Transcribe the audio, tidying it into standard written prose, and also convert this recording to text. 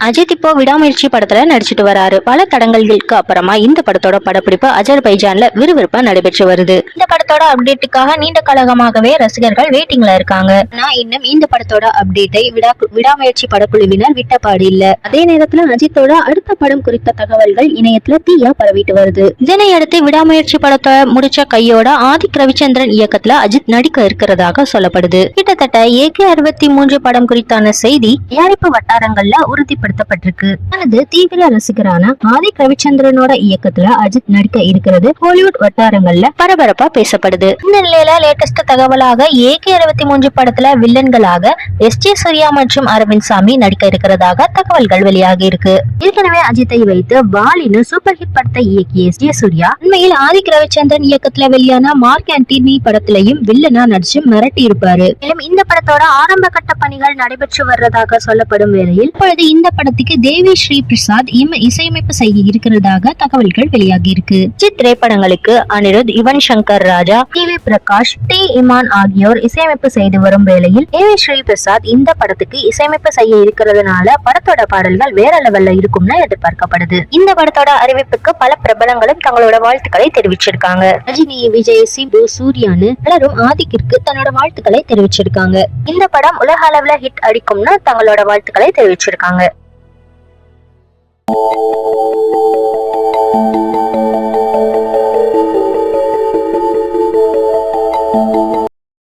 அஜித் இப்போ விடாமுயற்சி படத்துல நடிச்சிட்டு வராரு. பல தடங்கல்களுக்கு அப்புறமா இந்த படத்தோட படப்பிடிப்பு அஜர்பைஜான்ல விறுவிறுப்பா நடைபெற்று வருது. இந்த படத்தோட அப்டேட்டுக்காக நீண்ட காலமாகவே ரசிகர்கள் வெயிட்டிங்ல இருக்காங்க. நான் இன்னும் இந்த படத்தோட அப்டேட்டை விடாமுயற்சி படக்குழுவினர் விட்டபாடு இல்ல. அதே நேரத்துல அஜித்தோட அடுத்த படம் குறித்த தகவல்கள் இணையத்துல தீயா பரவிட்டு வருது. இதனையடுத்து விடாமுயற்சி படத்தை முடிச்ச கையோட ஆதிக் ரவிச்சந்திரன் இயக்கத்துல அஜித் நடிக்க இருக்கிறதாக சொல்லப்படுது. கிட்டத்தட்ட AK-63 படம் குறித்தான செய்தி தயாரிப்பு வட்டாரங்கள்ல உறுதிப்படுத்தப்பட்டிருக்கு. தனது தீவிர ரசிகரான ஆதிக் ரவிச்சந்திரனோட இயக்கத்துல அஜித் நடிக்க இருக்கிறது ஹாலிவுட் வட்டாரங்கள்ல பரபரப்பா பேசப்படுது. இந்த நிலையில லேட்டஸ்ட் தகவலாக AK-63 படத்துல வில்லன்களாக SJ சூர்யா மற்றும் அரவிந்த் சாமி நடிக்க இருக்கிறதாக தகவல்கள் வெளியாகி இருக்கு. ஏற்கனவே அஜித்தை வைத்து வாலின்னு சூப்பர் ஹிட் படத்தை இயக்கிய SJ சூர்யா உண்மையில் ஆதிக் ரவிச்சந்திரன் இயக்கத்துல வெளியான மார்க் ஆண்டனி படத்திலையும் வில்லனா நடிச்சு மிரட்டி இருப்பாரு. மேலும் இந்த படத்தோட ஆரம்ப கட்ட பணிகள் நடைபெற்று வர்றதாக சொல்லப்படும் வேளையில் இப்பொழுது இந்த படத்துக்கு தேவி ஸ்ரீ பிரசாத் இசையமைப்பு செய்ய இருக்கிறதாக தகவல்கள் வெளியாகி இருக்கு. அஜித் திரைப்படங்களுக்கு அனிருத், யுவன் சங்கர் ராஜா, TV பிரகாஷ், T இமான் ஆகியோர் இசையமைப்பு செய்து வரும் வேளையில் தேவி ஸ்ரீ பிரசாத் இந்த படத்துக்கு இசையமைப்பு செய்ய இருக்கிறதுனால படத்தோட பாடல்கள் வேற லெவல்ல இருக்கும்னு எதிர்பார்க்கப்படுது. இந்த படத்தோட அறிவிப்புக்கு பல பிரபலங்களும் தங்களோட வாழ்த்துக்களை தெரிவிச்சிருக்காங்க. ரஜினி, விஜய், சிம்பு, சூர்யான்னு பலரும் ஆதிக்கிற்கு தன்னோட வாழ்த்துக்களை தெரிவிச்சிருக்காங்க. இந்த படம் உலக அளவுல ஹிட் அடிக்கும்னு தங்களோட வாழ்த்துக்களை தெரிவிச்சிருக்காங்க.